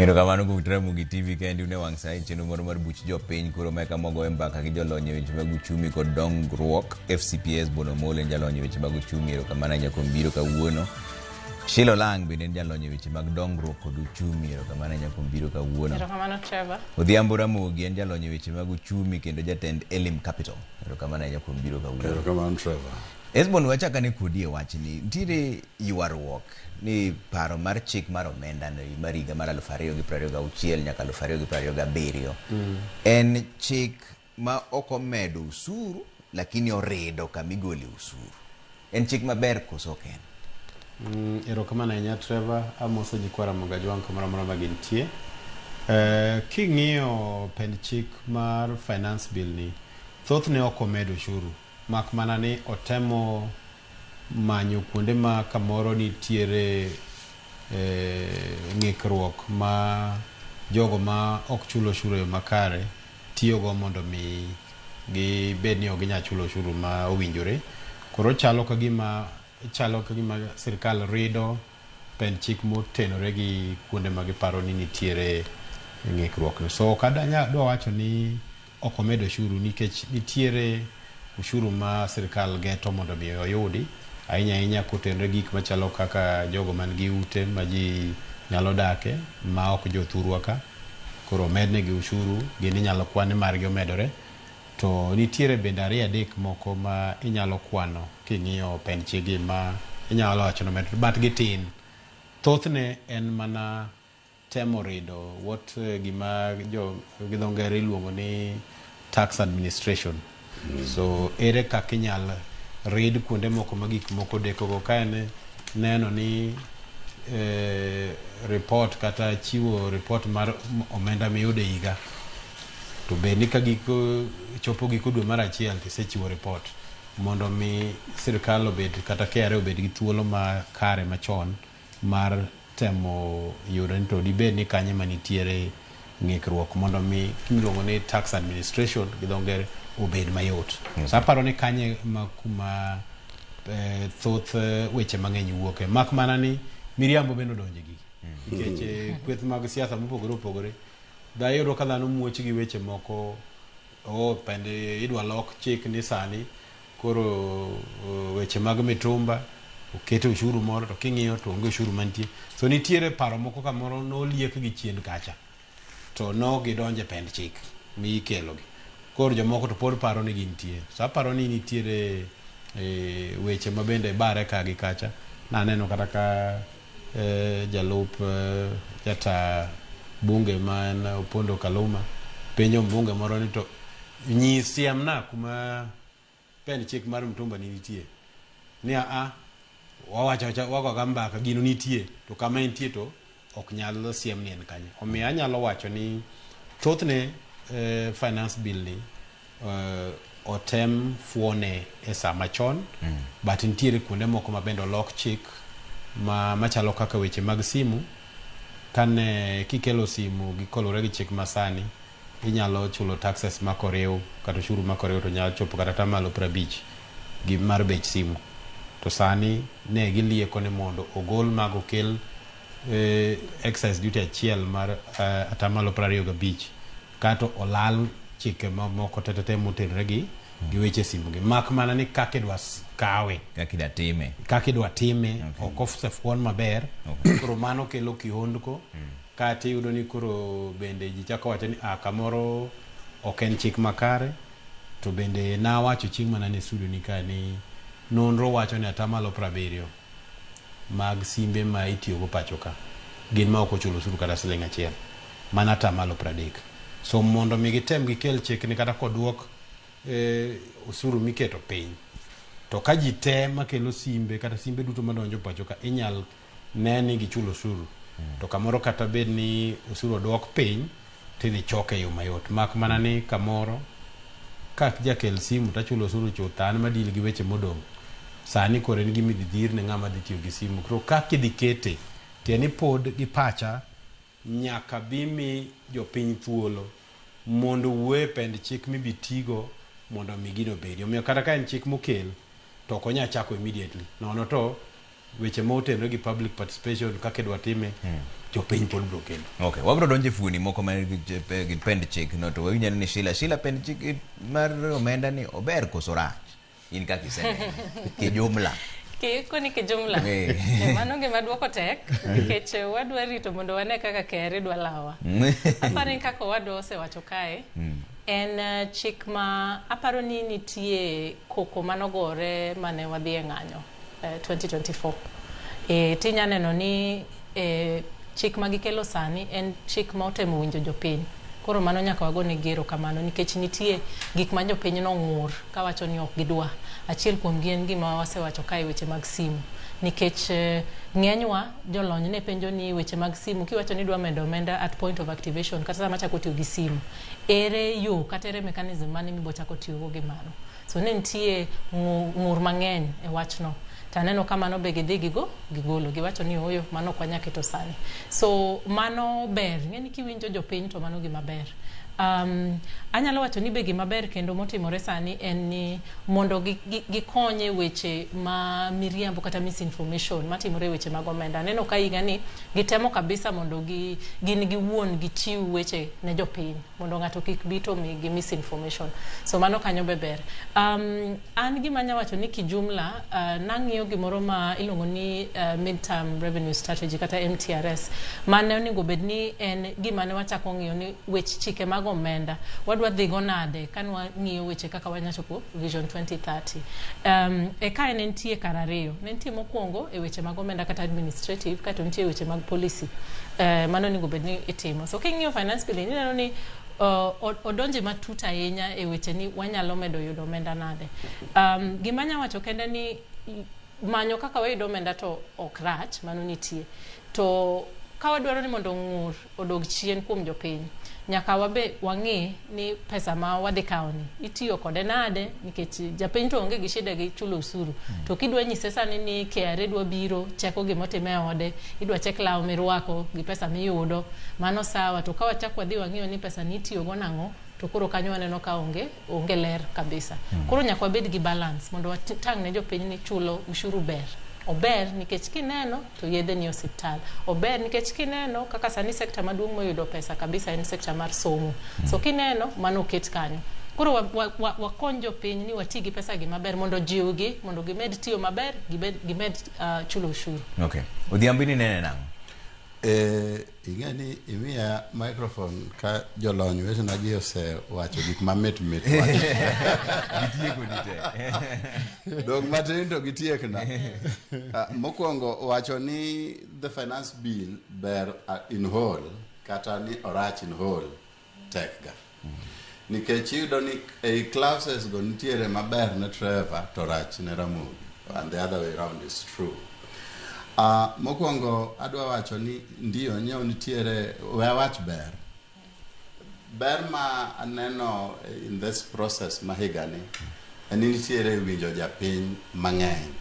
Erokamano kuom Ramogi TV kendi une wang' sai chenro moro mar buch jopiny koro meka mogo e mbaka gi jolony e weche mag uchumi kod dongruok. FCPS Bono Mole en jalony e weche mag uchumi. Erokamano ahinya kuom biro kawuono. Shilo Lang bende en jalony e weche mag dongruok kod uchumi. Erokamano ahinya kuom biro kawuono. Erokamano Trevor. Odhiambo Ramogi en jalony e weche mag uchumi kendo jatend Elim Capital. Erokamano ahinya kuom biro kawuono. Erokamano Trevor. Esbon wachaka ne kodi e wachni nitiere ywaruok ni paro mar chik mar omenda mar higa mar 2026 nyaka 2027 en chik ma ok omedo usuru lakini orido kamigole usuru. En chik maber koso ok en? Erokamano ahinya Trevor, amoso jikwara Mogajwang' kamoro amora ma gintie. King'iyo pend chik mar finance bill ni thothne ok omedo ushuru, mak mana ni otemo manyo kuonde ma kamoro nitiere ng'ikruok ma jogo ma ok chulo ushuru e makare tiyogo mondo mi gibed ni ok ginyal chulo ushuru ma owinjore. Koro chalo ka gima sirkal rido pend chik motenore gi kuonde ma giparo ni nitiere ng'ikruok. So kada dwa wacho ni ok omedo ushuru nikech nitiere ushuru ma sirkal geto mondo mi oyudi ahinya kotenore gik machalo kaka jogo man gi ute ma ji nyalo dake ma ok jothurwa ka, koro medne gi ushuru gini nyalo kwan margi omedore. To nitiere bende ariyo adek moko ma inyalo kwano king'iyo pend chigi ma inyalo wacho no medore but gitin. Thothne en mana temo rido gima gi dho ngere iluongo ni tax administration. So ere kaka inyal rid kuonde moko ma gik moko dekogo ka en neno ni report kata chiwo report mar omenda miyudo higa to be ni ka chopo giko dwe mar achiel tisechiwo report mondo mi sirkal obed kata KRA obed gi thuolo ma kare machon mar temo yudo ni to dibed ni kanye manitiere ng'ikruok mondo mi kimiluongo ni tax administration gi dho ngere obed mayot. So aparo ni kanye kuma thoth weche mang'eny wuoke mak mana ni miriambo bende odonje gi nikech kweth mag siasa mopogore opogore dayudo ka dhano muoch gi weche moko pende idwa lok chik ni sani koro weche mag mitumba okete ushuru moro to king'iyo to onge ushuru mantie. So nitiere paro moko kamoro noliek gi chien kacha to no gidonje pend chik mikelo gi koro jomoko to pod paro ni gintie. So aparo ni nitiere weche ma bende bare ka gi kacha. Naneno kata ka jalup jata bunge man Opondo Kaluma penjo mbunge moro ni to nyisiemna kuma pend chik mar mtumba ni nitie ni wawacho mbaka gino nitie to kama nitie to ok nyalo siem ni en kanye. Omiyo anyalo wacho ni thothne finance bill ni otem fuone e sa machon but nitiere kuonde moko ma bende olok chik machalo kaka weche mag simu. Kane kikelo simu gikolore gi chik masani inyalo chulo taxes makoriw kata ushuru makoriw to nyalo chopo kata 50% gi mar bech simu. To sani ne gilieko ni mondo ogol mag okel excise duty achiel mar 25% kato olal chike moko tetete motenore gi weche simu gi mak mana ni kaka idwa kawe kaka idwa time ok osefuon maber. Koro mano kelo kihondko kata iyudo ni koro bende ji chako wacho ni kamoro ok en chik makare. To bende nawacho chieng' mana ne studio ni ka ni nonro wacho ni 70% mag simbe ma itiyogo pacho ka gin ma ok ochulo ushuru kata siling achiel mana 30%. So mondo mi gitem gikel chik ni kata kodwok usuru miketo piny to ka ji te makelo simbe kata simbe duto madonjo pacho ka inyal neni gichulo ushuru to kamoro kata bed ni usuru odwok piny tidhi choke yo mayot mak mana ni kamoro ka jakel simu tachulo ushuru chuth an madil gi weche modong' sani kore ni gimi dhir ne ng'ama dhi tiyo gi simu. Koro kaka idhi kete tieni pod gi pacha nyaka bimi jopiny thuolo mondo wuoye pend chik mibitigo mondo mi gino bedi. Omiyo kata ka en chik mokel to ok onya chako immediately nono to weche motenore gi public participation kaka idwa time jopiny pod bro kelo. Okay, wabro donje funi moko ma gi pend chik no to winyani ni Sheila pend chik mar omenda ni ober koso rach. In kaka isene ki jumla. Koni ki jumla. Mano gima duoko tek nikech wadwa rito mondo wane kaka KRA dwa lawa. Aparo ni kaka wadwa osewacho kae. En chik ma aparo ni nitie koko manogore mane wadhi e ng'anyo 2024. Tinya neno ni chik ma gikelo sani en chik ma otemo winjo jopiny. Koro mano nyaka wagone gero kamano nikech nitie gik ma jopiny no ng'ur kawacho ni ok gidwa. Achiel kuom gi en gima wasewacho kae weche mag simu. Nikech ng'enywa jolony ne penjo ni weche mag simu kiwacho ni dwa medo omenda at point of activation kata sama chako tiyo gi simu. Ere yo kata ere mechanism mane mibo chako tiyo go gi mano. So ne nitie ng'ur mang'eny e wachno. Taneno kamano be gidhi gigolo giwacho ni oyo mano kwa nyaketo sani. So mano ber ng'eni kiwinjo jopiny to mano gima ber. Anyalo wacho ni be gima ber kendo motimore sani en ni mondo gikonye weche ma miriambo kata misinformation matimore weche mag omenda. Neno ka higa ni gitemo kabisa mondo gin giwuon gichiw weche ne jopiny mondo ng'ato kik bito mi misinformation. So mano kanyo be ber. An gima nya wacho ni kijumla nang'iyo gimoro ma ilongo ni midterm revenue strategy kata MTRS mane onego bed ni en gima ne wachako ng'iyo ni weche chike mag omenda wadwa dhigo nade kanwa ng'iyo weche kaka wanyachopo vision 2030. Kae ne nitie kar ariyo. Ne nitie mokwongo e weche mag omenda kata administrative kato nitie weche mag policy. Mano onego bed ni itimo. So king'iyo finance bill ineno ni odonje matut ahinya e weche ni wanyalo medo yudo omenda nade. Gima nya wacho kende ni manyo kaka wayudo omenda to ok rach mano nitie. To ka wadwaro ni mondo ng'ur odog chien kuom jopiny nyaka wabe wang'e ni pesa ma wadhi kawo ni itiyo kode nade nikech japiny to onge gi shida gi chulo usuru. To kidwa nyise sani ni KRA dwa biro cheko gimotime ode idwa chek law mirwako gi pesa miyudo mano sawa. To ka wachak wadhi wang'iyo ni pesa ni itiyo go nang'o to koro kanyo waneno ka onge ler kabisa. Koro nyaka wabed gi balance mondo watang' ne jopiny ni chulo ushuru ber. Ober nikech kineno to yedhe ni osiptal. Ober nikech kineno kaka sani sekta maduong' moyudo pesa kabisa en sekta mar somo. So kineno mano oket kanyo. Koro wakony jopiny ni wati gi pesa gi maber mondo jiwgi mondo gimed tiyo maber gimed chulo ushuru. Okay. Odhiambo ni nene nang'o? Ing'eni imiya microphone ka jolony wetena gi ose wacho gik mamit wacho. Gitieko nite. Dog matin to gitiekna. Mokwongo wacho ni the finance bill ber in whole kata ni orach in whole tek ga. Nikech iyudo ni ei classes go nitiere maber ne Trevor to rach ne Ramogi. And the other way around is true. Mokwongo adwa wacho ni ndiyo nyeo nitiere wach ber ma aneno in this process mahigani en nitiere winjo japiny mang'eny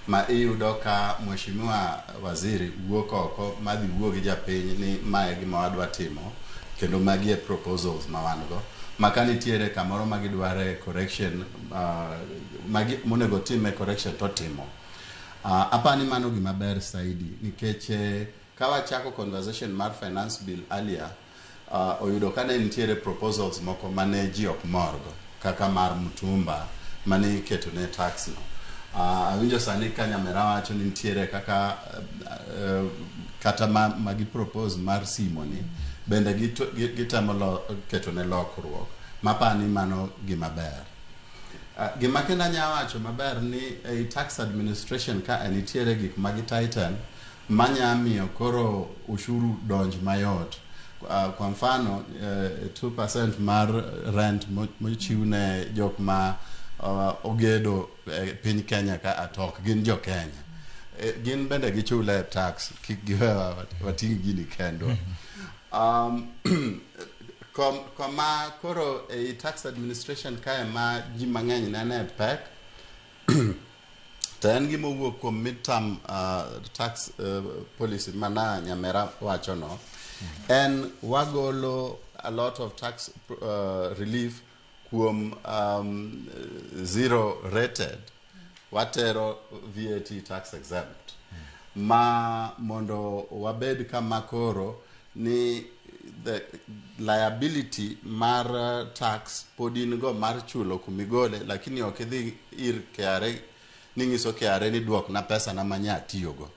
ma iyudo ka mheshimiwa waziri wuok oko madhi wuo gi japiny ni mae gima wadwa timo kendo magi e proposals ma wan go maka nitiere kamoro magidware correction monego time correction to timo. Apani mano gima ber saidi nikech ka wachako conversation mar finance bill earlier oyudo kane nitiere proposals moko mane ji ok morgo kaka mar mtumba mane iketo ne tax no. Awinjo sani ka Nyamera wacho ni nitiere kaka kata magi propose mar simo ni bende gitamo keto ne lokruok mapani mano gima ber. Gima kenda nyawacho maber ni tax administration ka nitiere gik magi tighten manya miyo koro ushuru donj mayot. Kwa mfano 2% mar rent mochiwne jok ma ogedo piny Kenya ka atok gin jo Kenya. Gin bende gichule tax kik giwe wating gini kendo. Koma koro tax administration kae ma ji mang'eny nene pek to en gima wuok kuom midterm tax policy mana Nyamera wacho no en wagolo a lot of tax relief kuom zero rated watero VAT tax exempt ma mondo wabed kama koro ni the liability mar tax podin go mar chulo kumigole, lakini ok idhi ir KRA ni nyiso KRA ni duok na pesa na manya tiyogo.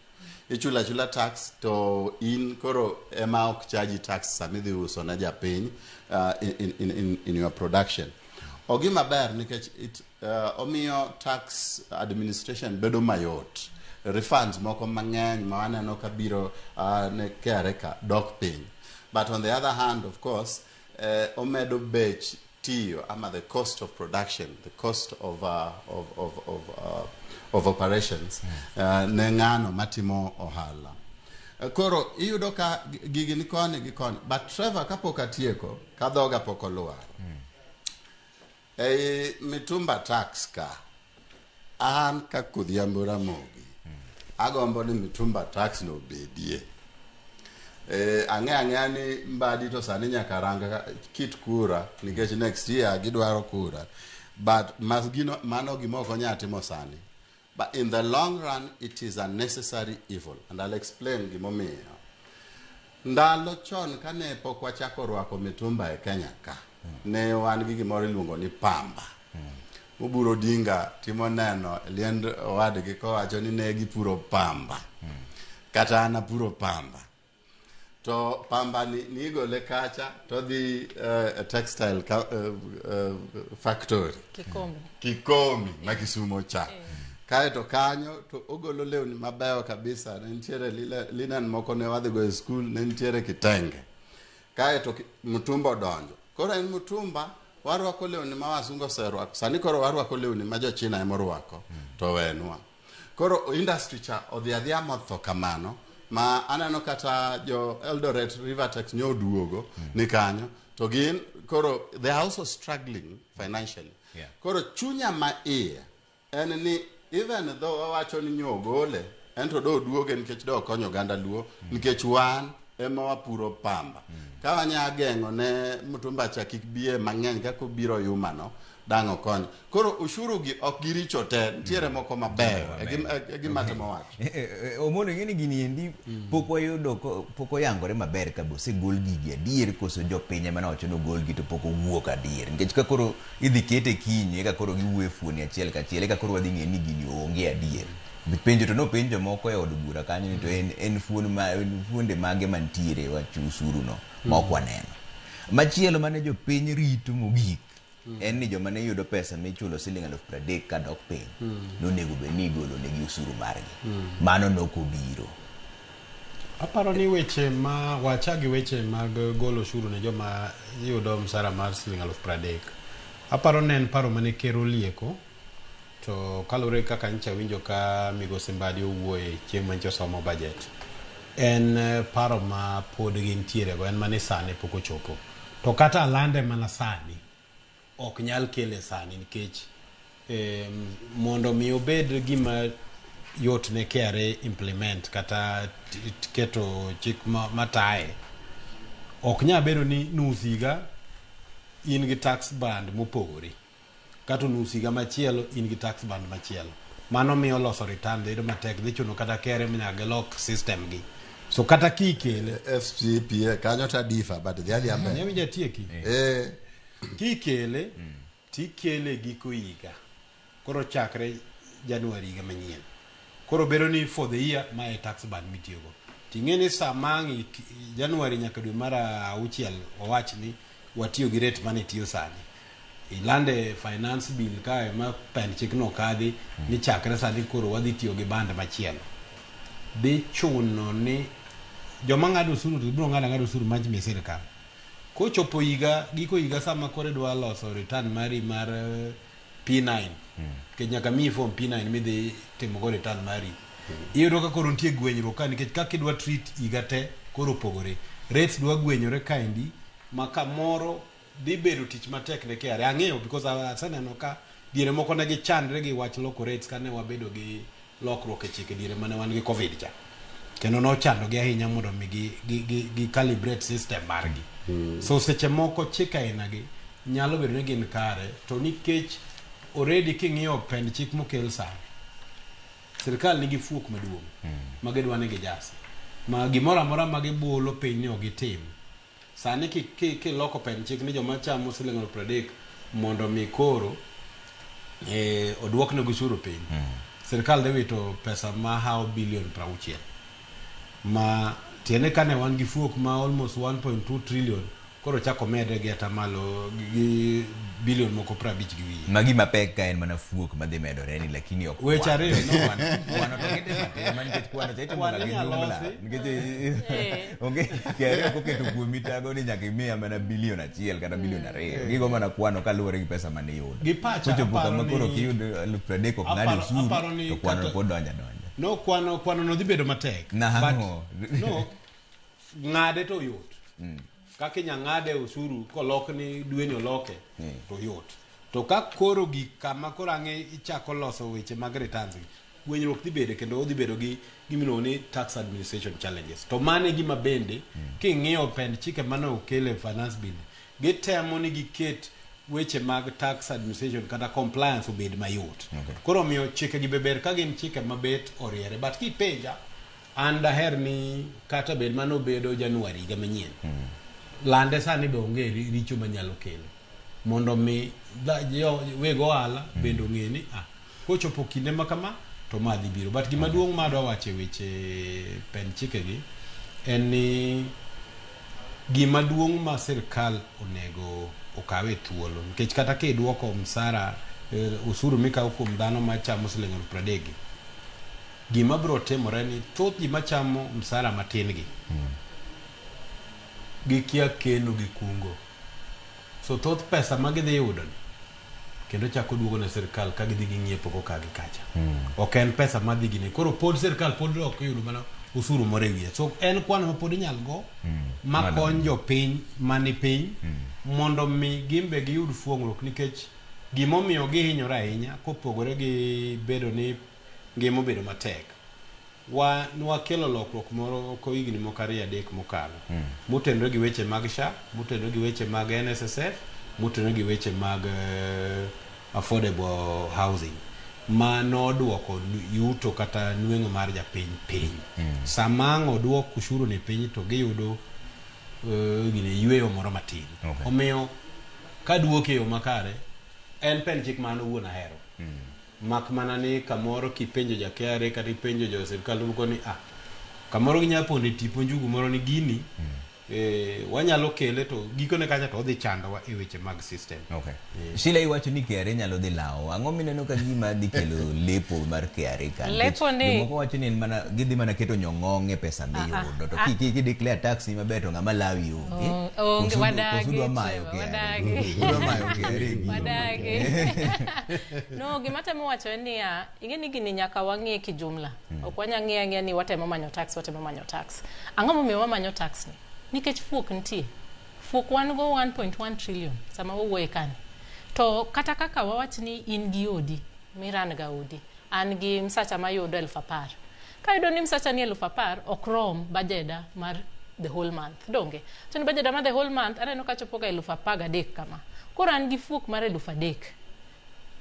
Ichula tax to in koro ema ok charge tax samidhi uso na japiny in your production. Ogima ber nikech omiyo tax administration bedo mayot. Refunds moko mang'eny ma waneno ka biro ne KRA ka dok piny. But on the other hand, of course, omedo bech tiyo ama the cost of production, the cost of operations ne ng'ano matimo ohala. Koro iyudo ka gigi ni koni gi koni, but Trevor kapok atieko kadhoga pok oluar. Mitumba tax ka an ka Kudhiambo Ramogi agombo ni mitumba tax no bedie. Ang'e ni mbadi to sani nyaka ranga kit kura nikech next year gidwaro kura, but mano gimoko nyatimo sani. But in the long run it is a necessary evil, and I'll explain gimomiyo. Ndalo chon kane pok wachako rwako mitumba e Kenya ka ne wan gi gimoro iluongo ni pamba. Uburo dinga timo neno liend owadgi kowacho ni ne gipuro pamba kata ana puro pamba. To pamba ni igole kacha to dhi textile factory Kikomi ma Kisumo cha. Kae to kanyo to ogolo lewni mabeyo kabisa. Ne nitiere linen moko ne wadhi go e school, ne nitiere kitenge. Kae to mutumba donjo. Koro en mutumba warwako lewni ma wasungo serwako. Sani koro warwako lewni ma jo China emorwako to wenwa. Koro industry cha odhi adhiya motho kamano. Ma anano kata jo Eldoret Rivertex nyoduogo ni kanyo to gin koro they are also struggling financially. Koro chunya ma iye en ni even though wawacho ni nyogole ento do duoge nikech do konyo ganda luo nikech wan ema wapuro pamba. Ka wanya gengo ne mutumba cha kik biye mang'eny kako biro yumano dango konyo. Koro ushuru gi ok giricho te ntiere moko mabeyo e gima temo wacho. Omono ngeni gini endi poko yudo poko yangore maber ka bose gol gigi adier koso jopiny ema nowacho no gol gi to poko wuok adier nikech ka koro idhi kete kinye ka koro giwuo e fuoni achiel ka achiel ka koro wadhi ng'e ni gini onge adier. Penjo to no penjo moko e od bura kanyo to en fuonde mage mantiere wacho usuru no ma ok waneno. Machielo mane jopiny rito mogik en ni joma ne yudo pesa michulo Sh30,000 ka dok piny nonego be ni golo negi usuru margi. Mano nokobiro. Aparo ni weche ma wachagi weche mag golo ushuru ne joma yudo msara mar Sh30,000. Aparo ne en paro mane kero lieko to kalore kaka ncha winjo ka Migosi Mbadi owuoye chieng' mancho somo budget. En paro ma pod gintiere go, en mane sane pok ochopo. To kata lande mana sani ok nyal kele sani nikech mondo mi obed gima yot ne KRA implement kata keto chik matae ok nya bedo ni nusiga in gi tax band mopogore kata nusiga machielo in gi tax band machielo. Mano miyo loso return bedo matek, dhi chuno kata KRA mnyage lock system gi. So kata kikele FCPA kanyo ta differ but the other ambe nyami jatieki kikele tikele giko higa koro chakre January higa manyien. Koro bedo ni for the year my tax band mitiyogo ting'eni samangi January nyaka dwe mar 6 owach ni watiyo gi rate mane tiyo sani. Ilande finance bill kae ma pen chikno kadhi ni chakre sani koro wadhi tiyo gi band machielo. Dhi chuno ni joma ng'ado usuru to biro ng'ado usuru ma jimi sirkal. Kochopo higa giko higa sama kore dwa loso return mari mar P9 ke nyaka mi form P9 midhi timo go return mari. Iyudo ka koro nitie gwenyruok ka nikech kaka idwa treat higa te koro pogore. Rates dwa gwenyore kaendi maka moro dhi bedo tich matek ne KRA. Ang'eyo because aseneno ka diere moko ne gichandre gi wach loko rates kane wabedo gi lokruok e chike diere mane wan gi Covid cha. Kendo no chando gi ahinya mondo mi gi calibrate system margi. So seche moko chika inagi nyalo bedo ni gin kare to nikech already king'iyo pend chik mokel sani sirkal nigi fuok maduong' magidwa ni gijasi ma gimoro amora magibolo piny ni ogitim sani kiloko pen chik ni joma chamo siling 30 mondo mi koro oduok ne gushuru piny sirkal dhi wito pesa ma how billion 60 ma tiene kane wan gi fuok ma almost 1.2 trillion koro chako mede gi atamalo gi billion moko 50 gi wiye magi mapek ka en mana fuok madhi medore ni lakini ok weche ariyo kwano to kete mate man nikech kwano to itimo gi jumla nikech onge kere ok oketo kuomi tago ni nyaka imiya mana billion 1 kata billion 2 gigo mana kwano kaluwore gi pesa mane iyudo gi pacha chopo kama koro kiyud 30 ok ng'adi usuru to kwano pod donja no kwano no dhi bedo matek no ng'ade to yot kaka ng'ade usuru kolok ni dweni oloke to yot to ka koro gi kama koro ang'e ichako loso weche mag returns gwenyruok dhi bedo kendo odhi bedo gi gimiluongo ni tax administration challenges to mane gima bende king'iyo pend chike mane okele finance bill gitemo ni giket weche mag tax administration kata compliance obed mayot koro miyo chike gi beber ka gin chike mabet oriere but kipenja an daher ni kata bed mano bedo Januari higa manyien lande sani be onge richo manyalo kelo mondo mi weg ohala bende ong'e ni kochopo kinde ma kama to madhi biro but gima duong' ma adwa wacho weche pen chike gi en ni gima duong' ma sirkal onego okawe thuolo nikech kata kiduoko msara usuru mikawo kuom dhano machamo siling 30 gima bro timore ni thoth ji machamo msara matin gi gikia keno gi kungo so thoth pesa magidhi yudo kendo chako duogo na sirkal ka gidhi ng'iepo ko ka gi kacha ok en pesa madhi gine koro pod sirkal pod ok yudo mana usuru more wiye so en kwan ma pod inyal go ma konjo piny mani piny mondo mi gimbe giyud fuong'ruok nikech gimomiyo gihinyore ahinya kopogore gi bedo ni ngimo bedo matek nwakelo lokruok moro ko higni moko 2-3 mokalo motenore gi weche mag SHA motenore gi weche mag NSSF motenore gi weche mag affordable housing ma noduoko yuto kata nweng'o mar japiny samang'o duok ushuru ne piny to giyudo gine yweyo moro matin omiyo ka duoke yo makare en pen chik mano wuon ahero mak mana ni kamoro kipenjo jakere kata ipenjo jo sirkal luko ni kamoro ginyapo ne tipo njugu moro ni gini wanyalo kele to gikone kacha to odhi chandowa e weche mag system Shila iwacho ni KRA nyalo dhi lawo ang'o mineno ka gima dhi kelo lepo mar KRA ka lepo ni moko wacho ni mana gidhi mana keto nyong'ong e pesa miyudo to ki declare tax ni maber to ng'ama lawi onge wadagi no gima temo wacho ni ingeni gini nyaka wang'e kijumla ok wanyang'e ni watemo manyo tax ang'o momiyo wamanyo tax ni nikech fuok nitie fuok wan go 1.1 trillion sama wawuoye kani to kata kaka wawach ni in gi odi miran ga odi an gi msacha mayudo 10,000 ka yudo ni msacha ni 10,000 ok rom budgeta mar the whole month donge to ni budgeta mar the whole month aneno ka chopo ga 10,000 kama koro an gi fuok mar 3,000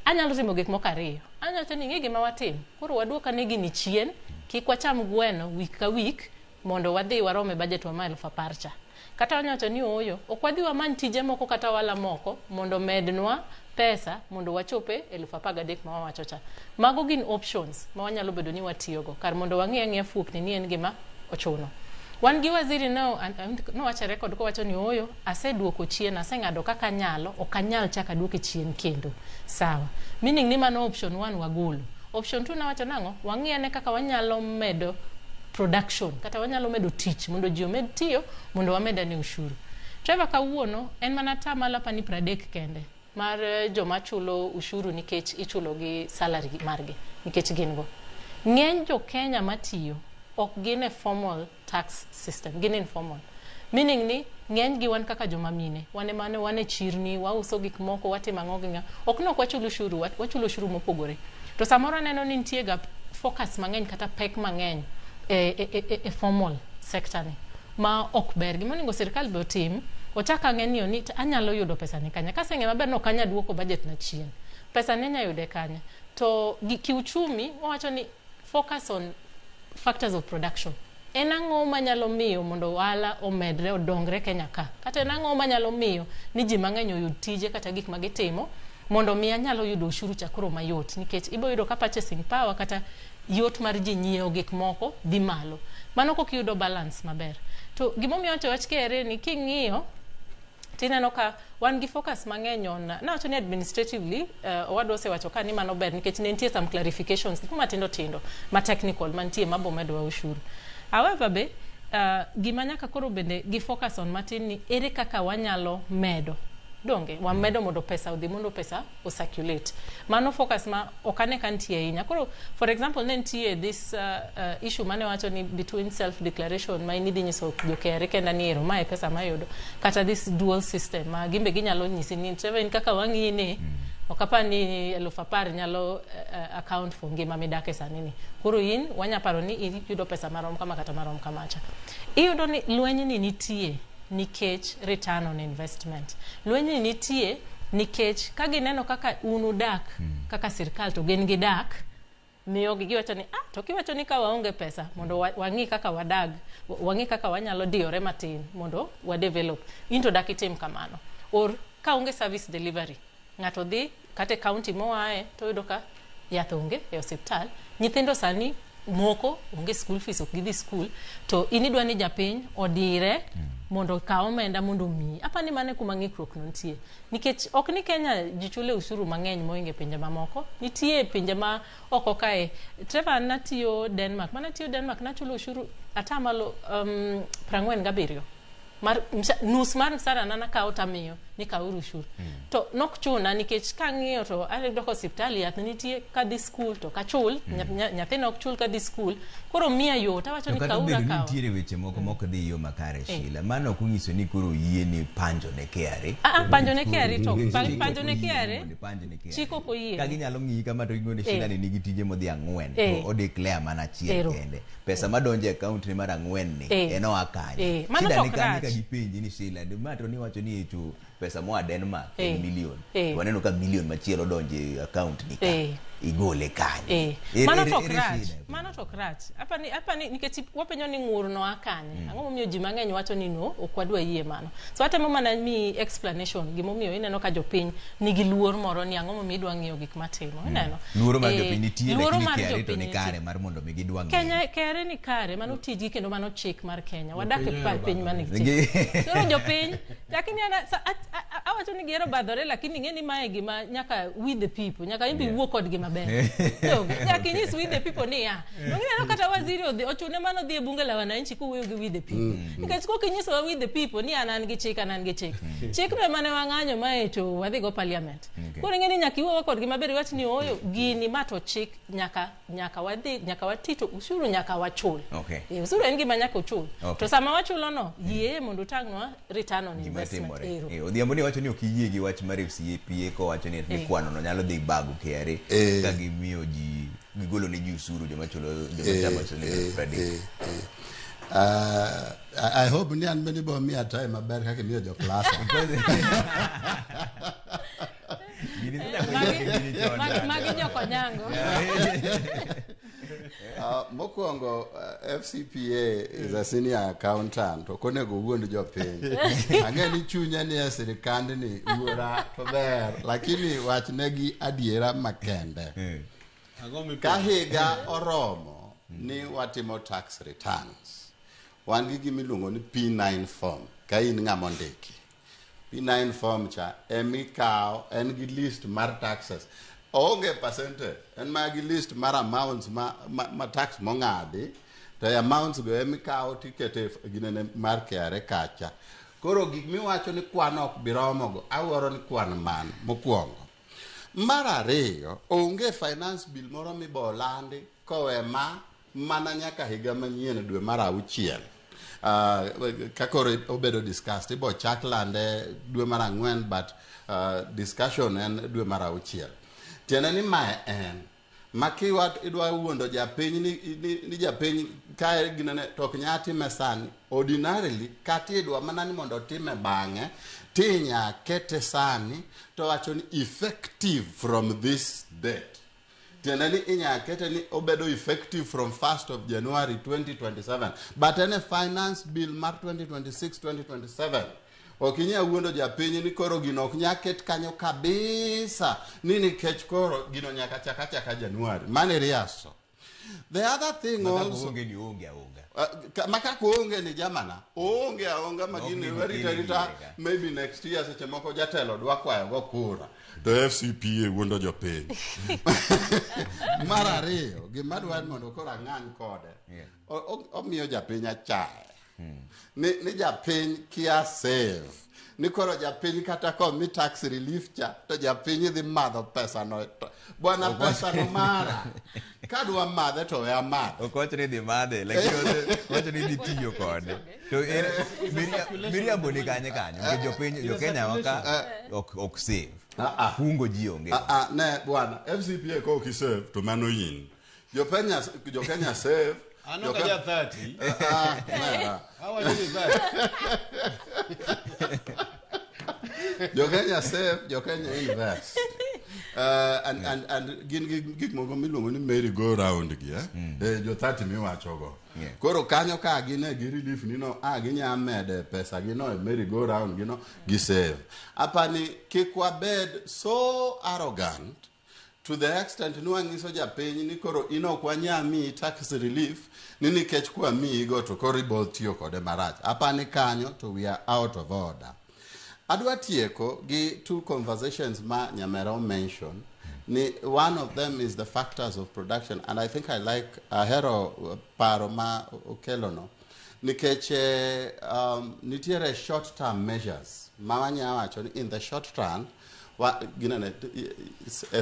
anyalo timo gik moko ariyo anyalo tani ng'e gima watim koro waduoka ne gini chien kik wacham gweno week ka week mondo wadhi warome budget wa 10,000 cha kata wanyato ni oyo ok wadhi waman tije moko kata wala moko mondo mednwa pesa mondo wachope 10,000 ma wawacho cha mago gin options ma wanyalo bedo ni watiyogo kar mondo wang'e fuok ni en gima ochuno wan gi waziri no wacha record ko wacho ni oyo aseduoko chien aseng'ado kaka nyalo ok anyal chaka duoke chien kendo sawa meaning ni mano option 1 wagolo option 2 na wacho nang'o wang'e kaka wanyalo medo production kata wanyalo medo tich mondo ji omed tiyo mondo wameda ne ushuru Trevor kawuono en mana tamala pani 30 kende mar joma chulo ushuru nikech ichulo gi salary margi nikech gin go ng'eny jo Kenya matiyo ok gin e formal tax system gin informal meaning ni ng'eny gi wan kaka joma mine wan e chirni wauso gik moko watimo ang'o ginga ok nok wachulo ushuru wachulo ushuru mopogore to samoro neno ni nitie ga focus mang'eny kata pek mang'eny formal sector ni ma ok ber gimoningo sirkal be otim ochaka ng'eni ni anyalo yudo pesa ni kanya kaseng'e maber no kanya duoko budget na chien pesa ni nya yude kanya to kiuchumi wacho ni focus on factors of production. En ang'o manyalo miyo mondo ohala omedre odongre Kenya ka? Kata en ang'o manyalo miyo ni ji mang'eny oyud tije kata gik ma gitimo mondo mi anyalo yudo ushuru chakoro mayot, nikech ibo yudo ka purchasing power kata yot mar ji nyiewo gik moko dhi malo. Mano kok yudo balance maber. To gimomiyo wach kere ni king'iyo tineno ka wan gi focus mang'eny on nawacho ni administratively owadwa osewacho ka ni mano ber nikech ne nitie some clarifications kuma tindo ma technical mantie mabo medwa ushuru. However be gima nyaka koro bende gi focus on matin ni ere kaka wanyalo medo donge wamedo mondo pesa odhi mondo pesa o circulate. Mano focus ma okane kantie ahinya. Koro for example ne nitie this issue mane wacho ni between self declaration ma inidhi nyiso jo KRA kenda ni ero mae pesa mayudo kata this dual system ma gimbe ginyalo nyisi ni Trevor kaka wang'ine okapa ni 10,000 nyalo account for ngima midake sani ni. Koro in wanyaparo ni yudo pesa marom kama kata marom kamacha. Iyudo ni lweny ni nitie nikech return on investment. Lwenye nitie nikech ka gineno kaka unudak kaka sirkal to gen gidak miyo giwacho ni to kiwacho ni ka waonge pesa mondo wang'i kaka wadag, wang'i kaka wanyalo diore matin mondo wa develop into dak itim kamano. Or ka onge service delivery ng'ato dhi kate county moae to yudo ka yath onge e hospital, nyithindo sani moko onge school fees, ok gidhi school, to inidwa ni japiny odire mondo ka omenda mondo mi apani mane kuma ng'ikruok nontie nikech ok ni Kenya jichule ushuru mang'eny moinge pinje mamoko. Nitie pinje ma oko kae. Trevor natiyo Denmark, nachulo ushuru atamalo 47 mar nus mar sara nana ka otamiyo ni ka ushuru to nok chuna nikech kang'iyo to ayudo hospital yath nitie ka dhi school to ka chul nyathino ok chul ka dhi school koro miya yot awacho ni ka ura ka nitie weche moko dhi yo makare Shila mano kunyiso ni koro yie ni panjo ne KRA panjo ne KRA to panjo ne KRA chiko ko yie ka ginyalo ng'i kama to gingone Shila ni nigi tije modhi 4 to o declare mana achiel kende pesa madonje account ni mar 4 ni eno akanye mano to gipenji ni Shila mato ni wacho ni to pesa moa Denmark milion waneno ka milion machielo donje account ni ka igole kanye mano to krach apani nikech wapenyo ni ng'urno akanye ang'o momiyo ji mang'eny wacho ni no okwadwa yie mano so atemo mana mi explanation gimomiyo ineno ka jopiny nigi luor moro ni ang'o momiyo idwa ng'iyo gik matimo ineno luoro mar jopiny nitie lakini KRA to ni kare mar mondo mi gidwa ng'iyo Kenya KRA ni kare mano tiji kendo mano chik mar Kenya wadak e piny manigi so jopiny lakini awacho ni gero badhore lakini ng'eni mae gima nyaka with the people nyaka imbi wuo kod gima ber so nyaka nyis with the people ni ng'eni kata waziri odhi ochune mano dhi e bunge la wananchi kuwuoyo gi with the people nikech kok inyiso with the people ni anan gi chik chik no mane wang'anyo mae to wadhi go parliament koro ng'eni nyaka iwuo kod gima ber wach ni oyo gini mato chik nyaka wadhi nyaka watito ushuru nyaka wachul ushuru en gima nyaka uchul to sama wachulo no yie mondo tang'wa return on investment odhiambo ni wacho ni ok yie gi wach mar FCPA ko wacho ni kwano no nyalo dhi bagu KRA ka gimiyo ji gigolo ne ji usuru joma chulo joma chama I hope ni an bende bo mi atay maber kaka miyo jo class magi joko nyango mokwongo FCPA is a senior accountant to konego wuond jopiny ang'eni chunya ni sirikand ni wuora to ber lakini wachnegi adiera makende ka higa oromo ni watimo tax returns wan gi gimiluongo ni P9 form ka in ng'ama ondiki P9 form cha emikaw en gi list mar taxes onge percentage en ma gi list mar amounts ma tax mong'adi to amounts go emikaw tikete ginene mar KRA kacha koro gik miwacho ni kwan ok biromo go awuoro ni kwan man mokwongo mar ariyo onge finance bill moro mibolandi kowe mana nyaka higa manyien dwe mar 6 kakoro obedo discussed ibo chak lande dwe mar 4 but discussion en dwe mar 6 tiene ni mae en makiwat idwa wuondo japiny ni japiny ka ginene tok nyati mesani ordinarily kati idwa mana ni mondo time bang'e tinya kete sani to wacho ni effective from this date tiende ni inyakete ni obedo effective from 1st of January 2027 but ene finance bill mar 2026-2027 okinya wuondo japiny ni koro gino ok nyaket kanyo kabisa ni nikech koro gino nyaka chaka January mane riaso. The other thing also maka kuonge ni jamana onge aonga magini rita maybe next year seche moko jatelo dwa kwayo go kura to FCPA wuondo jopiny. Mar ariyo gima dwaro mondo koro ang'any kode omiyo japiny achaye ni japiny kia save ni koro japiny kata ko mi tax relief cha to japiny dhi madho pesa no bwana pesa no mara kadwa madhe to ya madhe okochre dhi madhe lakini okochre dhi tiyo kode to miriambo ni kanyo jopiny jokenya waka ok save kungo ji onge ne bwana FCPA ko ki save to mano yin jokenya save ano kaja 30 how are you that jokenya save jokenya invest and gik moko miluongo ni merry go round gi jo 30 miwacho go koro kanyo ka gine gi relief nino ginya mede pesa gino merry go round gino gi save apani kikwa bed so arrogant to the extent nuangiso japiny ni koro ino kwa nyami tax relief ni nikech kwa mi go to koro ibo tiyo kode marach apani kanyo to we are out of order. Adwa tieko gi two conversations ma Nyamera mention ni one of them is the factors of production and I think I like ahero paro ma okelono nikech nitiere short term measures ma wanya wacho ni in the short run ginene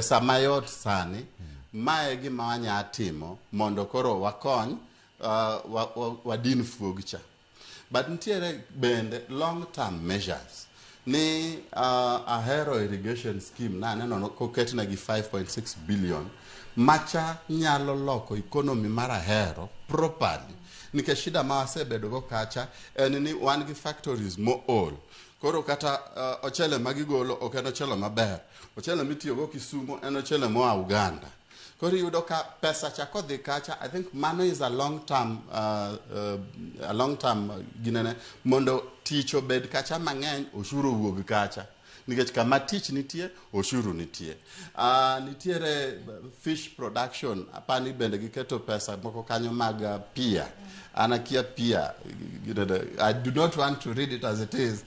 samayot sani mae gima wanya timo mondo koro wakony wadin fuogcha but nitiere bende long term measures ni ahero irrigation scheme na neno koketna gi 5.6 billion macha nyalo loko economy mar ahero properly nikech shida ma wasebedo go kacha en ni wan gi factories mo all koro kata ochele magigolo ok en ochele maber ochele mitiyo go Kisumu en ochele mo Uganda koro yudo ka pesa cha kodhi kacha I think mano is a long term ginene mondo tich obed kacha mang'eny oshuru wuog kacha nikech kama tich nitie oshuru nitie nitiere fish production apani bende giketo pesa moko kanyo mag pia anakia pia I do not want to read it as it is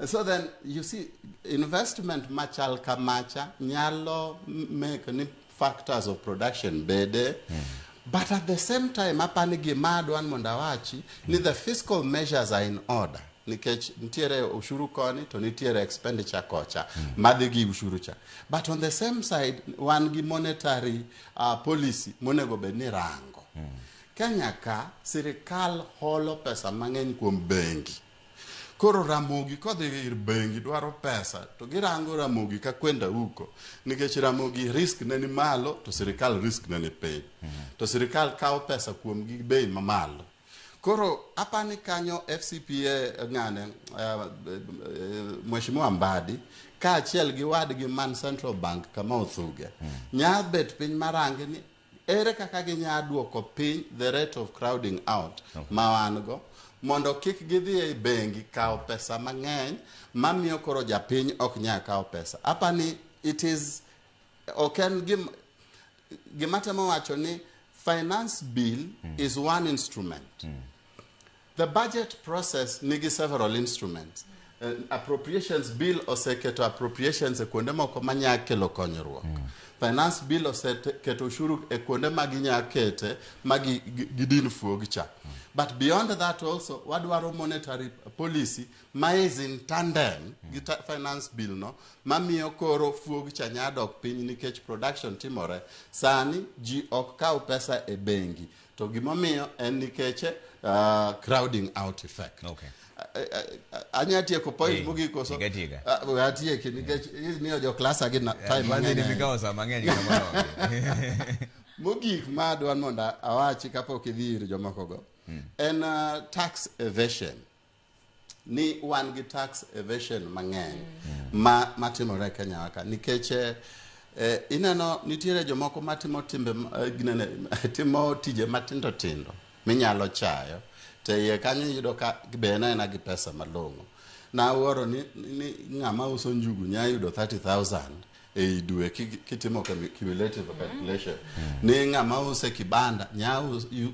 so then you see investment machal kamacha nyalo make ni factors of production bede but at the same time apani gimadwan mondawachi ni the fiscal measures are in order nikech nitiere ushuru koni to nitiere expenditure kocha madhi gi ushuru cha but on the same side one gi monetary policy monego be ni rango Kenya ka sirikal holo pesa mang'eny kuom bengi koro ramogi kodhi ir bengi dwaro pesa to girango ramogi ka kwenda huko nikech ramogi risk neni malo to sirikal risk neni piny to sirikal kao pesa kuom gi bei mamalo koro apani kanyo FCPA ng'ane Mheshimiwa Mbadi ka achiel gi wadgi man Central Bank kama Othuge nyabet piny marangi ni ere kaka ginya duoko piny the rate of crowding out mawango mondo kik gidhi e bengi kao pesa mang'eny mamiyo koro japiny ok nya kao pesa apani it is gimatemo wacho ni finance bill is one instrument the budget process nigi several instruments appropriations bill oseketo appropriations e kuonde moko manya kelo konyruok finance bill oseketo ushuru e kuonde maginya kete magi gidin fuog cha but beyond that also wadwaro monetary policy ma is in tandem with finance bill no mamiyo koro fuog cha nyadok piny nikech production timore sani ji ok kaw pesa e bengi to gimomiyo en nikech crowding out effect anyati ko point mugi ko so atie ki nikech miyo jo class agi na time mang'eny migawo sa mang'eny kamano mugi ma dwan monda awachi kapok idhi ir jomoko go en tax evasion ni wan gi tax evasion mang'eny matimore Kenya waka nikech ineno nitiere jomoko matimo timo tije matindo tindo minyalo chayo to iye kanyo yudo ka bena gi pesa malong'o. Na wuoro ni ng'ama uso njugu nya yudo 30,000 e dwe kitimo cumulative calculation. Ni ng'ama uso kibanda nya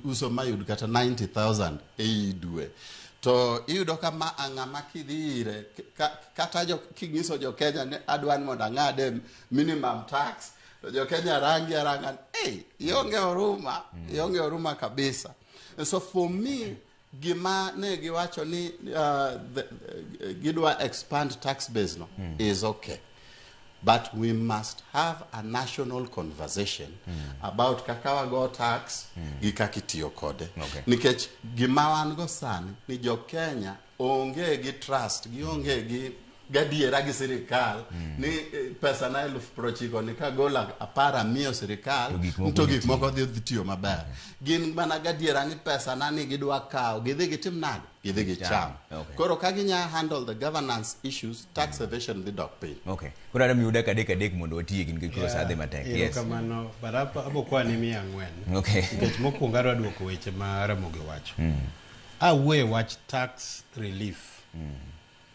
uso mayud kata 90,000 e dwe. To iyudo kama ng'ama kidhire kata kingiso jo Kenya ne adwan mondo ang'ade minimum tax to jo Kenya aranga ionge oruma kabisa. So for me gima ne giwacho ni gidwa expand tax base no is okay, but we must have a national conversation about kakawa go tax gi kakitiyo kode. Nikech gima wan go sani ni jo Kenya onge gi trust onge gi gadiera gi sirikal ni pesa na 90,000 ni kagola apara miyo sirikal to gik moko dhi tiyo maber. Gin mana gadiera ni pesa na ni gidwa kawo gidhi gitim nade gidhi gicham. Koro ka ginya handle the governance issues, tax evasion dhi dok piny. Okay. Koro adam yuda kadek mondo otie gin kikoro sadhe matek. Yes. Kamano barapa abo kwa ni 400. Okay. Nikech mokwongo adwa duoko weche ma Ramogi wacho. Awuoye wach tax relief.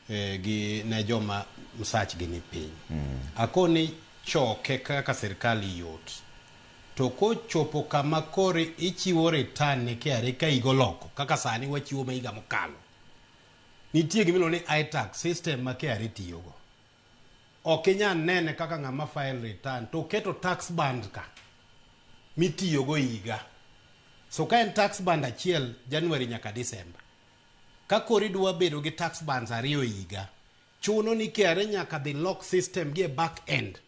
Gi ne joma msach gi ni piny. Akoni choke kaka serikali yot. To ko chopo kama kore ichiwo return ne KRA ka igoloko kaka sani wachiwo maiga mokalo. Nitie gimilo ni iTax system ma KRA tiyogo. Okinya nene kaka ng'ama file return to keto tax band ka mitiyogo higa. So ka en tax band achiel January nyaka December. Ka kori dwa bedo gi tax bands 2 higa, chuno ni KRA nyaka the lock system gi back end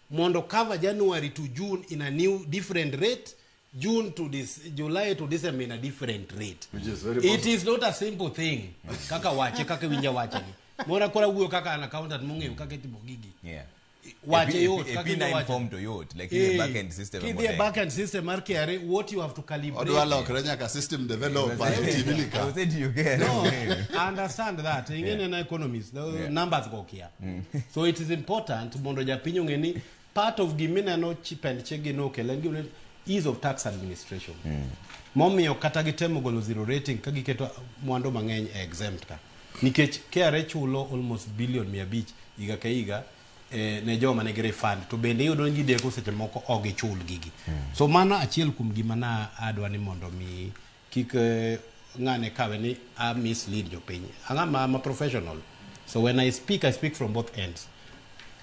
mondo cover January to June in a new different rate, June to July to December in a different rate. Which is very It is not a simple thing. Kaka wache kaka winja wache ni. Mora kora wuyo kaka an accountant mong'eyo kaka itimo gigi. Yeah. Wache yot kaka ina inform to yot like in the back end system. In the back end system mar KRA what you have to calibrate. Odwa lokre nyaka system develop by Tivilika. I said you get. No, I understand that. In an economist, the numbers go here. So it is important mondo japinyo ngeni part of gimina no chip and chege no kelen ease of tax administration. Momiyo kata gitemo golo zero rating ka giketo mwando mang'eny exempt ka. Nikech KRA chulo almost billion 500 higa ka higa ne joma ne refund to bende yudo ni deko seche moko ogichul gigi. So mano achiel kuom gima na adwa ni mondo mi kik ng'ane kawe ni a mislead jopiny. I'm a professional. So when I speak from both ends.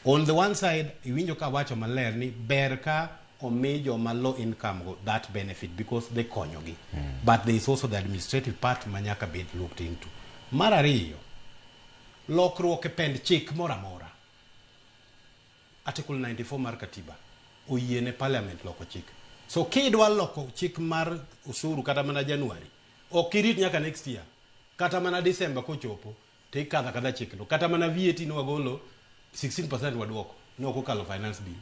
On the one side, iwinjo ka wacho maler ni ber ka omi joma low income go that benefit because they konyogi. But there is also the administrative part manyaka be looked into. Mar ariyo, lokruok e pend chik mora mora. Article 94 mar katiba oyiene parliament loko chik. So kidwa loko chik mar usuru kata mana January, okirit nyaka next year. Kata mana December kochopo, te kadha chik no. Kata mana VAT no wagolo 16% waduoko. No kokalo finance bill.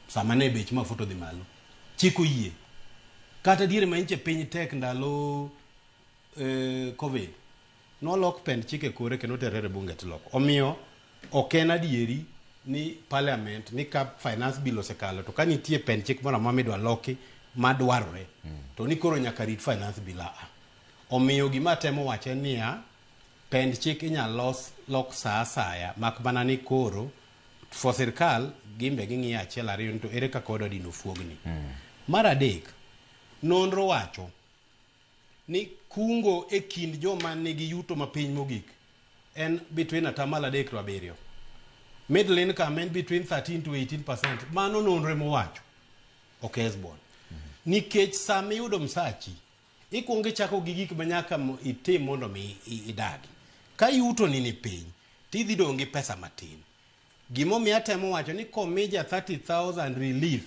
Sama ne bech mafuto dhi malo. Chik oyie. Kata diere ma inche piny tek ndalo COVID. No lok pend chike kore ke no terere bunge tiloko. Omiyo okena adieri ni parliament ni ka finance bill osekalo to kanitie pen chik moro ma midwa loki madwarore to ni koro nyaka rit finance bill omiyo gima temo wache niya pen chik inyalo lok saa asaya mak mana ni koro for sirkal gimbe ging'iyo achiel ariyo to ere kaka odwa dino fuogni. Mar adek nonro wacho ni kungo e kind joma nigi yuto mapiny mogik en between 3% to 7%. Middle income and between 13 to 18%. Mano nonre mowacho. Okay, Esbon. Nikech sami yudo msachi. Ikuonge chako gi gik manyaka itim mondo mi idagi. Ka yuto ni piny, tidhi donge pesa matin. Gimo mi atemo wacho ni komija 30,000 relief.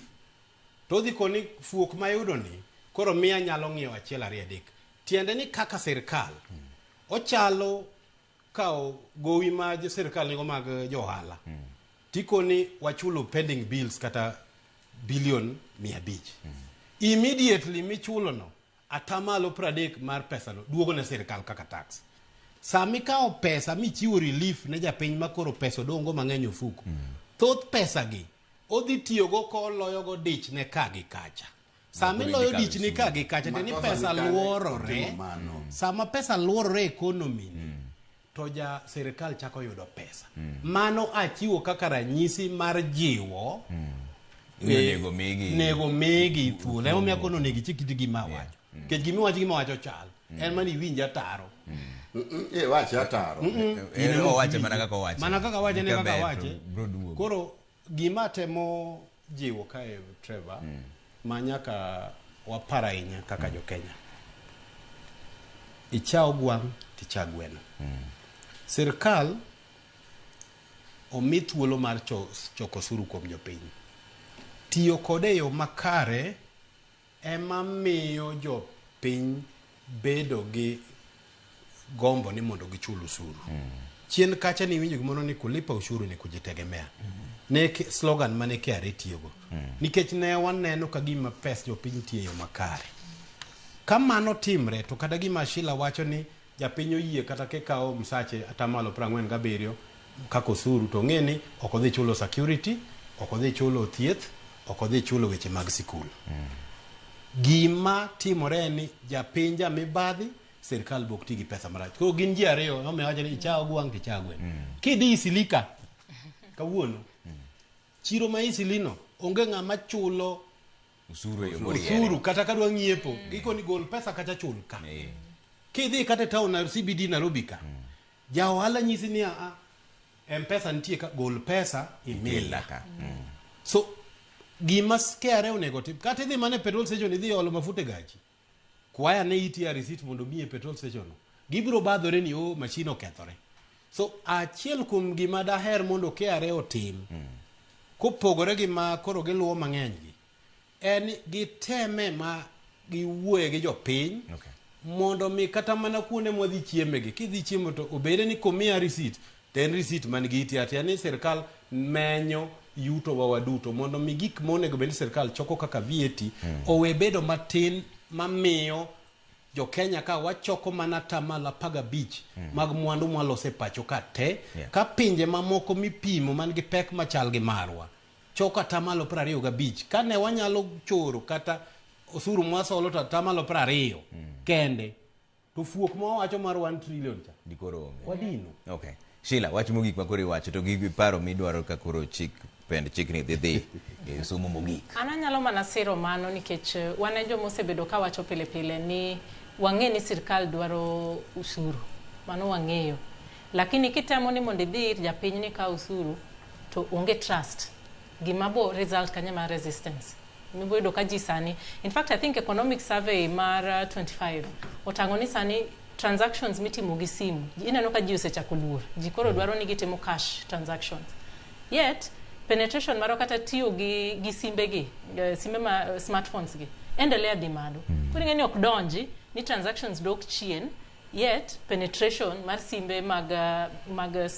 Todhi koni fuok mayudo ni, koro miya nyalo ng'iewo achiel ariyo adek. Tiende ni kaka serikal. Ochalo kao gowi ma serikal nigo mag johala. Tiko ni wachulo pending bills kata billion 500. Immediately michulo no atamalo 30 mar pesa no duogo na serikal kaka tax. Sami kao pesa michiwo relief ne japiny makoro pesa dongo mang'eny ofuko. Thoth pesa gi odhi tiyogo koloyogo dich ne kagi kacha. Sami loyo dich ne kagi kacha teni pesa luorore. Sama pesa luorore economy to ja serikal chako yudo pesa. Mano achiwo kaka ranyisi mar jiwo nego megi thuolo. Emo miakono negi chikiti gima wacho. Kech gima wacho chal. En mani winja taro. Wache ataro. Wache mana kaka wache. Mana kaka wache ne kaka wache. Koro gima temo jiwo kae Trevor manyaka wapara ahinya kaka jo Kenya. Ichao gwang' ticha gweno. Sirkal omi thuolo mar choko osuru kuom jopiny. Tiyo kode yo makare ema miyo jopiny bedo gi gombo ni mondo gichul usuru. Chien kacha ni winjo gimono ni kulipa ushuru ni kujitegemea. Ne slogan mane KRA tiyogo. Nikech ne waneno ka gima pes jopiny tiyo yo makare. Kamano timre to kata gima Shila wacho ni japiny oyie kata ke kao msache atamalo 47 kako usuru to ng'eni ok odhi chulo security, ok odhi chulo thieth, ok odhi chulo weche mag sikul. Gima timore ni japiny jamibadhi serikal bok tigi pesa marach. Koro gin ji ariyo ome wacho ni ichao gwang' tichao gweno. Kidhi Isilika kawuono chiro ma Isilino onge ng'ama chulo usuru kata kadwa ng'iepo giko ni gol pesa kata chul ka. Kidhi kata town na CBD Nairobi ka ja ohala nyisi ni M-Pesa nitie ka gol pesa imila ka. So gima KRA onego tim kata idhi mane petrol station idhi olo mafuta gachi kwaya ne iti receipt mondo miye petrol station gibiro badhore ni machine okethore. So achiel kuom gima daher mondo KRA otim kopogore gi ma koro giluwo mang'eny gi en giteme ma giwuoye gi jopiny mondo mi kata mana kuonde mwadhi chieme gi kidhi chiemo to obede ni komiya receipt ten receipt man gi iti atia ni serikal menyo yuto wa waduto mondo mi gik monego bende serikal choko kaka VAT owe bedo matin mamiyo jo Kenya ka wachoko mana tamala paga beach mag mwandu mwalose pacho ka te ka pinje mamoko mipimo man gi pek machal gi marwa choka tamalo 25 kane wanyalo choro kata osuru mwasolo ta tamalo 20 kende to fuok mwa wacho mar 1 trillion cha dikoro wadino. Okay, Sheila wacho mogik makoro wacho to gigi paro midwaro ka koro pend chikni dhi somo mogik. Ana nyalo mana siro mano nikech wane jo mosebedo ka wacho pile pile ni wang'e ni sirkal dwaro usuru. Mano wang'eyo. Lakini kitemo ni mondo idhi japiny ni ka usuru to onge trust. Gimabo result kanyama resistance. Mibodo ka jisani. In fact I think economic survey mar 25 otango ni sani transactions mitimo gi simu. Ineno ka ji osecha luor. Ji koro dwaro ni gitimo cash transactions. Yet penetration maro kata tiyo gi simbe gi simbe ma smartphones gi endelea dhi malo. Koro ng'eni ok donji ni transactions dok chien yet penetration mar simbe mag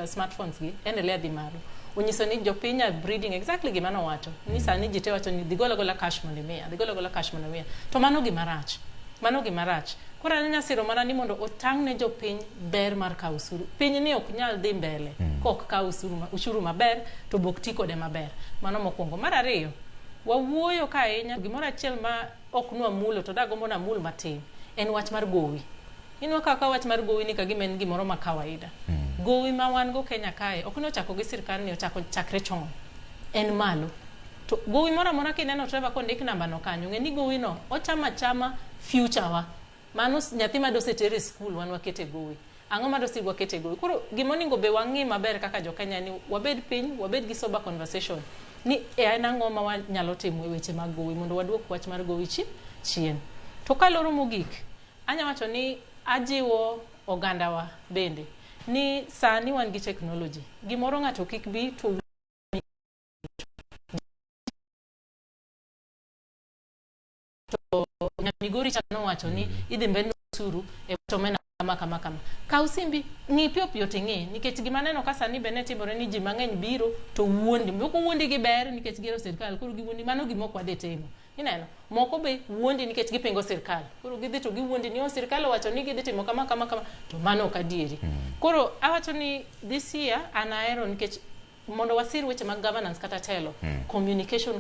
smartphones gi endelea dhi malo. Unyiso ni jopiny are breeding exactly gima no wacho. Ni sani jite wacho ni digola cash mondo miya, digola cash mondo miya. To mano gimarach. Mano gimarach. Koro anenya siro mana ni mondo otang' ne jopiny ber mar ka usuru. Piny ni ok nyal dhi mbele kok ka ushuru maber to bok ti kode maber. Mano mokwongo. Mar ariyo, wawuoyo ka ahinya gimoro achiel ma ok nwa mulo to dagombo na mul matin en wach mar gowi. Inwa kaka wach mar gowi ni ka gima en gimoro ma kawaida. Gowi ma wan go Kenya kae ok ne ochako gi sirkal ni ochako chakre chon. En malo. To gowi moro amora kineno Trevor kondik namba no kanyo ng'eni gowi no ochama future wa. Mano nyathi ma dosetere school wan wakete gowi. Ang'o ma dosigwa kete gowi. Koro gimoningo be wang'i maber kaka jo Kenya ni wabed piny, wabed gi sober conversation ni en ang'o ma wanyalo timo e weche mag gowi mondo waduok wach mar gowi chien. To kaloro mogik, anya wacho ni ajiwo oganda wa bende ni sani wan gi technology. Gimoro ng'ato kik bi to Migori chano wacho ni idhi mbele usuru e tomena kama. Ka usimbi ni pio ting'e nikech gima neno ka sani bene timore ni ji mang'eny biro to wuondi. Moko wuondi gi ber nikech gero sirkal koro giwuondi mano gimok wade timo. ineno moko be wuondi nikech gipingo sirkal koro gidhi to giwuondi ni sirkal owacho ni gidhi timo kama to mano ok adieri koro awacho ni this year anaero nikech mondo wasir weche mag governance kata telo communication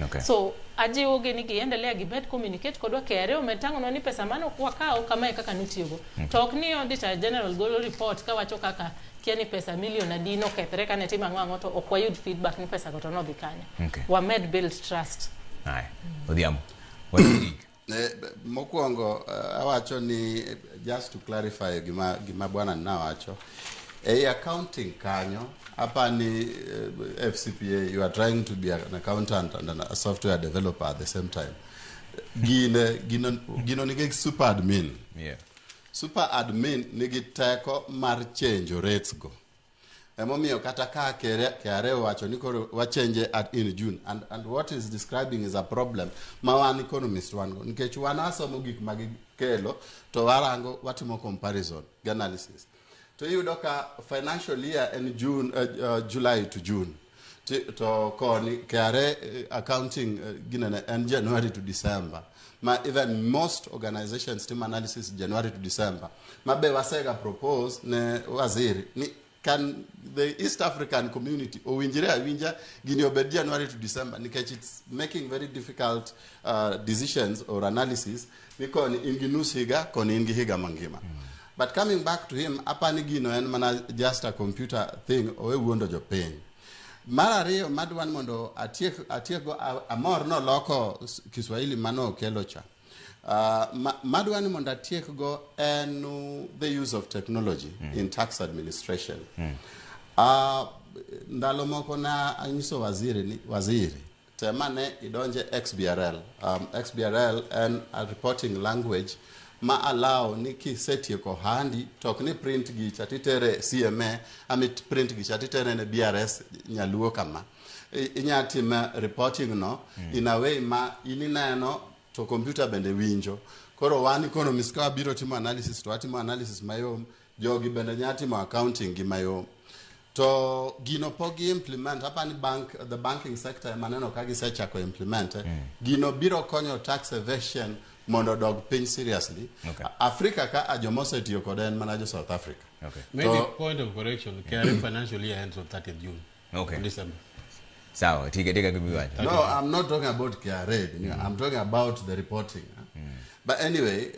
Okay. so ajiwo gi ni giendelea gibet communicate kodwa KRA ometango ni pesa mano kwakao kama e kaka nitiyogo to ok ni auditor general golo report kawacho kaka kia ni pesa milion adi nokethre kane timo ang'o to ok wayud feedback ni pesa go to nodhi kanye wamed build trust. Aye. Odhiambo. Wachiri. Mokwongo awacho ni just to clarify gima bwana ninawacho accounting kanyo hapa ni FCPA, you are trying to be an accountant and a software developer at the same time. Gino nigi super admin. Yeah. Super admin nigi teko mar change rates go. Emomiyo kata ka KRA wacho ni koro wachange in June and what is describing is a problem ma wan economist wan go nikech wan asomo gik magikelo to warango watimo comparison analysis to yudo ka financial year in July to June to koni KRA accounting ginene and January to December ma even most organizations team analysis January to December mabe wasega propose ne waziri ni can the East African community winja gini obed January to December nikech it's making very difficult decisions or analysis nikoni ingi nus higa koni ingi higa mangima. But coming back to him apani gino en mana just a computer thing owe wuondo jopiny. Mar ariyo madwan mondo atieko amor no loko Kiswahili mano kelo cha. Madwani mondo atiek go en the use of technology in tax administration. Ndalo moko na anyiso waziri temane idonje XBRL. XBRL and a reporting language ma allow ni kisetieko handi tok ni print gi chatitere CMA amit print gi chatitere ne BRS nyaluo kama inyatime reporting no in a way ma inineno to computer bende winjo koro wan economists ka biro timo analysis to atimo analysis mayom jogi bende nyatimo accounting gi mayom to gino pogi implement hapa ni the banking sector maneno ka gisechako implement gino biro konyo tax evasion mondo dog piny seriously. Okay. Africa ka ajomose tiyo koden manajo South Africa. Okay. Maybe point of correction, KRA financial year ends on 30th June. Okay. December. Sawa, tika kibiwacho. No, I'm not talking about KRA. I'm talking about the reporting. But anyway,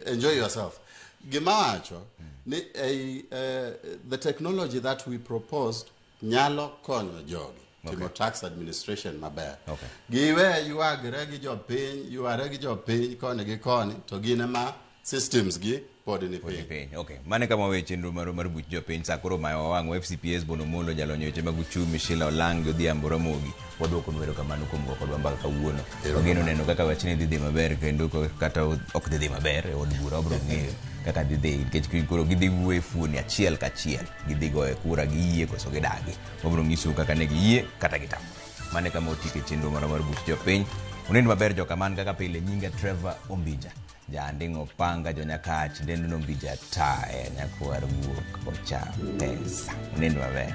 enjoy yourself. Gimawacho, the technology that we proposed, nyalo konyo jogi. Timo tax administration maber. Okay. Giwe yuagre gi jopiny koni gi koni to gine ma systems gi pod ni piny. Okay. Mane kama wewe chenro mar buch jopiny sakoro mayo wango FCPS bono molo jalonyo weche mag uchumi Sheila Olang Odhiambo Ramogi wadwoko nwero kamano kuom kodwa mbaka kawuono. Ogeno neno kaka wachne dhi maber kendo kata ok dhi maber e od bura obro ng'eyo kaka dhi nikech koro gidhi wuoye fuoni achiel kachiel gidhi goye kura gi yie koso gidagi obro nyiso kaka ne giyie kata gitamo. Mane kama otike chenro mar buch jopiny uneno maber jokaman kaka pile nyinga Trevor Ombija jandingo panga jonyakach ndendo nombija tae nyakwar guok ocha pesa uneno maber